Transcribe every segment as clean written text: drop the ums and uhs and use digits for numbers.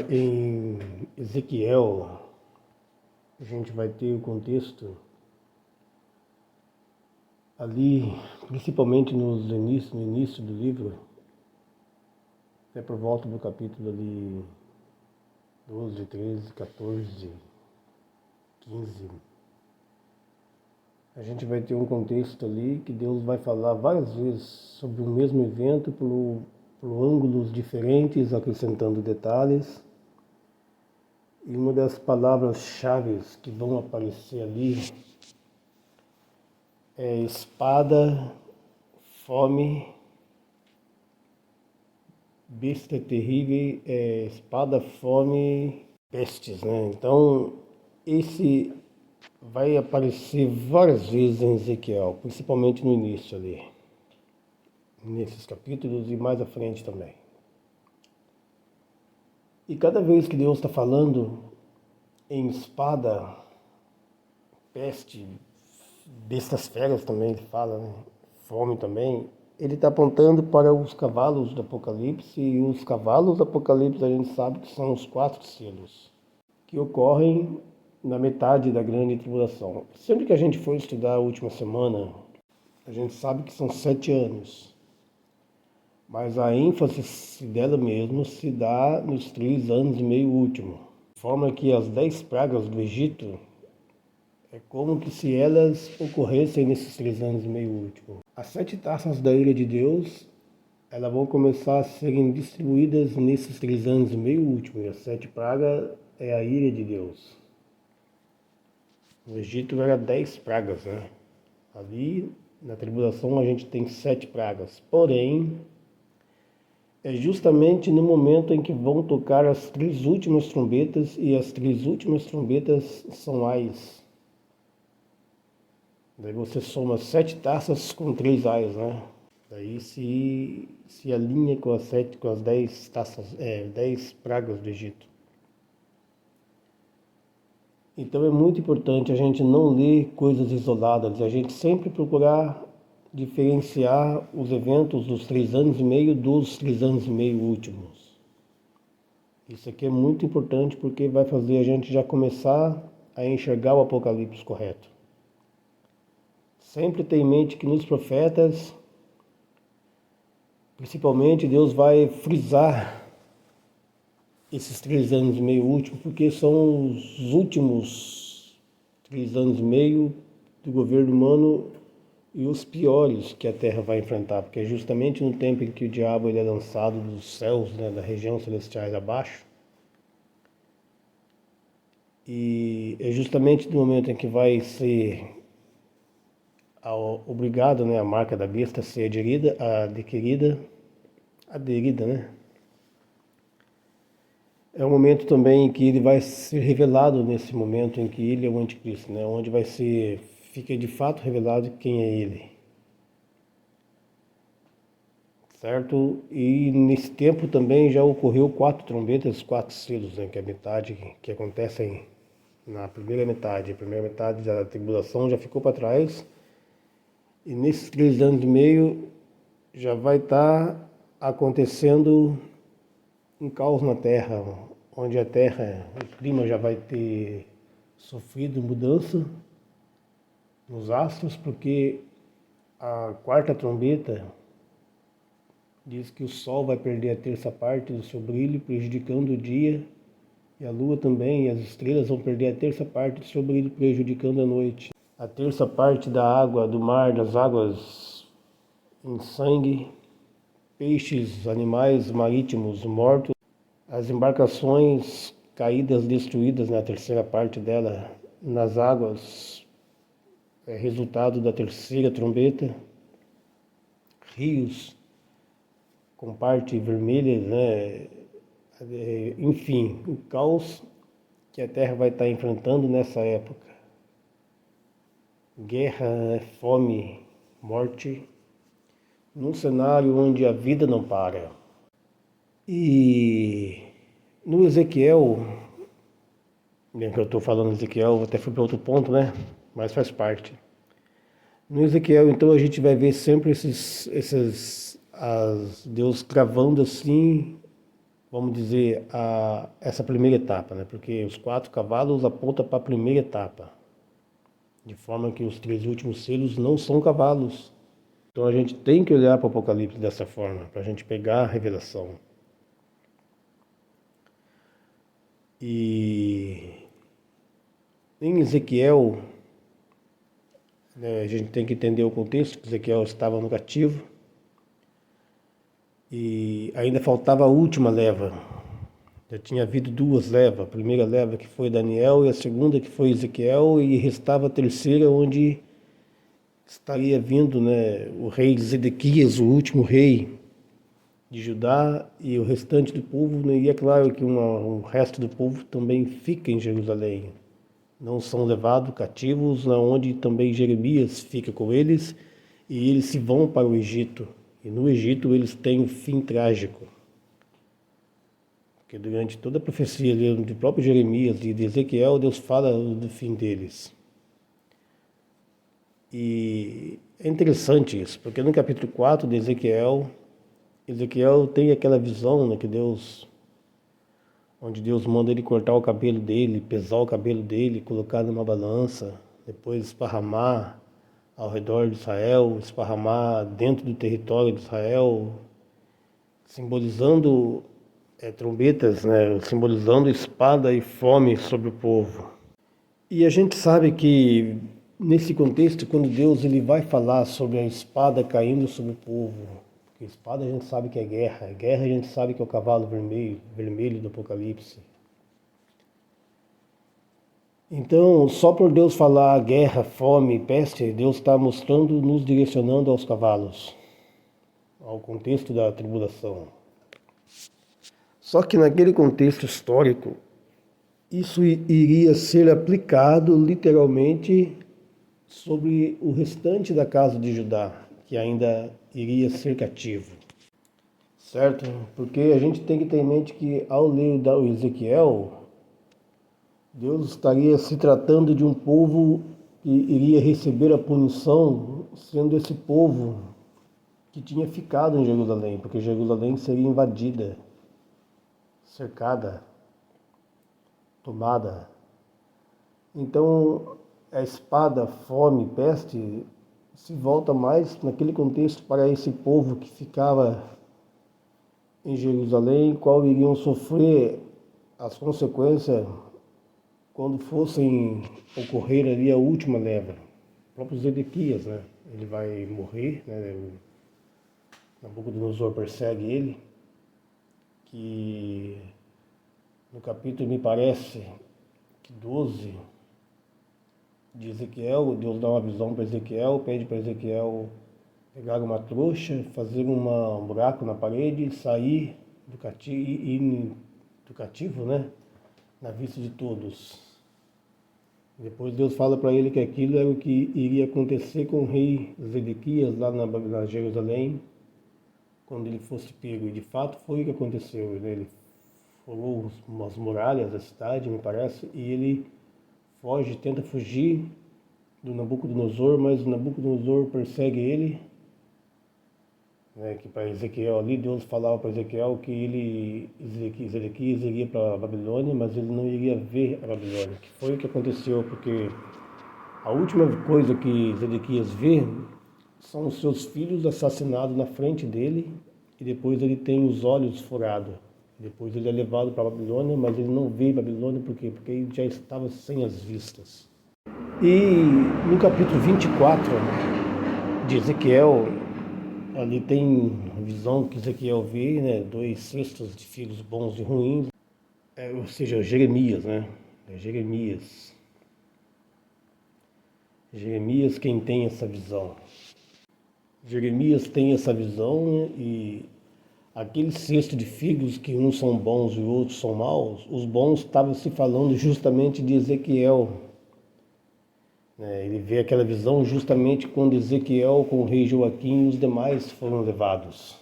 Em Ezequiel, a gente vai ter o contexto ali, principalmente no início do livro, até por volta do capítulo ali 12, 13, 14, 15. A gente vai ter um contexto ali que Deus vai falar várias vezes sobre o mesmo evento por ângulos diferentes, acrescentando detalhes. E uma das palavras-chave que vão aparecer ali é espada, fome, besta terrível, espada, fome, pestes, né? Então, esse vai aparecer várias vezes em Ezequiel, principalmente no início ali, nesses capítulos e mais à frente também. E cada vez que Deus está falando em espada, peste, bestas feras também ele fala, né? Fome também, ele está apontando para os cavalos do Apocalipse, e os cavalos do Apocalipse a gente sabe que são os 4 selos, que ocorrem na metade da grande tribulação. Sempre que a gente for estudar a última semana, a gente sabe que são 7 anos, mas a ênfase dela mesmo se dá nos 3 anos e meio último. De forma que as 10 pragas do Egito é como que se elas ocorressem nesses 3 anos e meio último. As 7 taças da ira de Deus, elas vão começar a serem distribuídas nesses 3 anos e meio último. E as 7 pragas é a ira de Deus. No Egito era 10 pragas, né? Ali na tribulação a gente tem 7 pragas. Porém, é justamente no momento em que vão tocar as 3 últimas trombetas, e as 3 últimas trombetas são ais. Daí você soma 7 taças com 3 ais, né? Daí se alinha com as 10 taças, 10 pragas do Egito. Então é muito importante a gente não ler coisas isoladas, a gente sempre procurar diferenciar os eventos dos 3 anos e meio dos 3 anos e meio últimos. Isso aqui é muito importante porque vai fazer a gente já começar a enxergar o Apocalipse correto. Sempre tenha em mente que nos profetas, principalmente, Deus vai frisar esses 3 anos e meio últimos, porque são os últimos 3 anos e meio do governo humano e os piores que a Terra vai enfrentar, porque é justamente no tempo em que o diabo ele é lançado dos céus, né, da região celestiais abaixo, e é justamente no momento em que vai ser obrigado, né, a marca da besta a ser aderida, né? É um momento também em que ele vai ser revelado, nesse momento em que ele é o anticristo, né? Onde fica de fato revelado quem é ele. Certo? E nesse tempo também já ocorreu 4 trombetas, 4 selos, né? Que é a metade que acontecem na primeira metade. A primeira metade da tribulação já ficou para trás. E nesses 3 anos e meio já vai estar acontecendo um caos na Terra, onde a Terra, o clima já vai ter sofrido mudança nos astros, porque a 4ª trombeta diz que o Sol vai perder a terça parte do seu brilho, prejudicando o dia, e a Lua também, e as estrelas vão perder a terça parte do seu brilho, prejudicando a noite. A terça parte da água do mar, das águas em sangue, peixes, animais marítimos mortos, as embarcações caídas, destruídas na terceira parte dela nas águas, é resultado da terceira trombeta, rios com parte vermelha, né? Enfim, o caos que a Terra vai estar enfrentando nessa época. Guerra, fome, morte, num cenário onde a vida não para. E no Ezequiel, bem que eu estou falando Ezequiel, até fui para outro ponto, né? Mas faz parte. No Ezequiel, então, a gente vai ver sempre Deus cravando assim vamos dizer, essa primeira etapa, né? Porque os 4 cavalos apontam para a primeira etapa, de forma que os 3 últimos selos não são cavalos. Então a gente tem que olhar para o Apocalipse dessa forma, para a gente pegar a revelação. E em Ezequiel, né, a gente tem que entender o contexto, que Ezequiel estava no cativo e ainda faltava a última leva. Já tinha havido 2 levas, a primeira leva que foi Daniel e a segunda que foi Ezequiel, e restava a terceira, onde estaria vindo, né, o rei Zedequias, o último rei de Judá, e o restante do povo, né, e é claro que o resto do povo também fica em Jerusalém. Não são levados cativos, onde também Jeremias fica com eles, e eles se vão para o Egito. E no Egito eles têm um fim trágico. Porque durante toda a profecia do próprio Jeremias e de Ezequiel, Deus fala do fim deles. E é interessante isso, porque no capítulo 4 de Ezequiel tem aquela visão, né, onde Deus manda ele cortar o cabelo dele, pesar o cabelo dele, colocar numa balança, depois esparramar ao redor de Israel, esparramar dentro do território de Israel, simbolizando trombetas, né, simbolizando espada e fome sobre o povo. E a gente sabe que nesse contexto, quando Deus ele vai falar sobre a espada caindo sobre o povo, porque espada a gente sabe que é guerra, guerra a gente sabe que é o cavalo vermelho do Apocalipse. Então, só por Deus falar guerra, fome, peste, Deus está mostrando, nos direcionando aos cavalos, ao contexto da tribulação. Só que naquele contexto histórico, isso iria ser aplicado literalmente sobre o restante da casa de Judá, que ainda iria ser cativo. Certo? Porque a gente tem que ter em mente que ao ler o Ezequiel, Deus estaria se tratando de um povo que iria receber a punição, sendo esse povo que tinha ficado em Jerusalém, porque Jerusalém seria invadida, cercada, tomada. Então, a espada, fome, peste se volta mais naquele contexto para esse povo que ficava em Jerusalém, qual iriam sofrer as consequências quando fossem ocorrer ali a última leva. O próprio Zedequias, né? Ele vai morrer, né? Nabucodonosor persegue ele, que no capítulo, me parece, que 12 de Ezequiel, Deus dá uma visão para Ezequiel, pede para Ezequiel pegar uma trouxa, fazer um buraco na parede e sair do cativo, né? Na vista de todos. Depois Deus fala para ele que aquilo era o que iria acontecer com o rei Zedequias lá na Jerusalém, quando ele fosse pego. E de fato foi o que aconteceu. Ele furou umas muralhas da cidade, me parece, e ele tenta fugir do Nabucodonosor, mas o Nabucodonosor persegue ele, né, que para Ezequiel ali, Deus falava para Ezequiel que Zedequias iria para a Babilônia, mas ele não iria ver a Babilônia, que foi o que aconteceu, porque a última coisa que Zedequias vê são os seus filhos assassinados na frente dele, e depois ele tem os olhos furados. Depois ele é levado para a Babilônia, mas ele não vê Babilônia, por quê? Porque ele já estava sem as vistas. E no capítulo 24 de Ezequiel, ali tem a visão que Ezequiel vê, né? 2 cestos de figos bons e ruins, ou seja, Jeremias, né? Jeremias quem tem essa visão. Jeremias tem essa visão, né? E aquele cesto de figos que uns são bons e outros são maus, os bons estavam se falando justamente de Ezequiel. Ele vê aquela visão justamente quando Ezequiel com o rei Joaquim e os demais foram levados.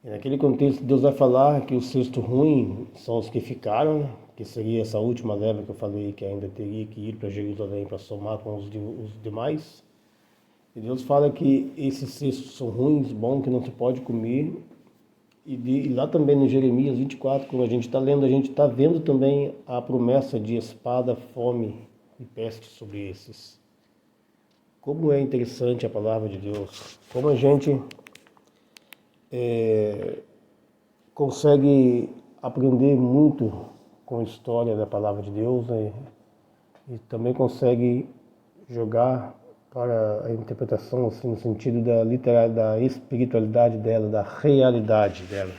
E naquele contexto Deus vai falar que o cesto ruim são os que ficaram, que seria essa última leva que eu falei, que ainda teria que ir para Jerusalém para somar com os demais. E Deus fala que esses cestos são ruins, bom, que não se pode comer, E lá também no Jeremias 24, quando a gente está lendo, a gente está vendo também a promessa de espada, fome e peste sobre esses. Como é interessante a palavra de Deus, como a gente consegue aprender muito com a história da palavra de Deus, né? E também consegue jogar para a interpretação, assim, no sentido da literal, da espiritualidade dela, da realidade dela.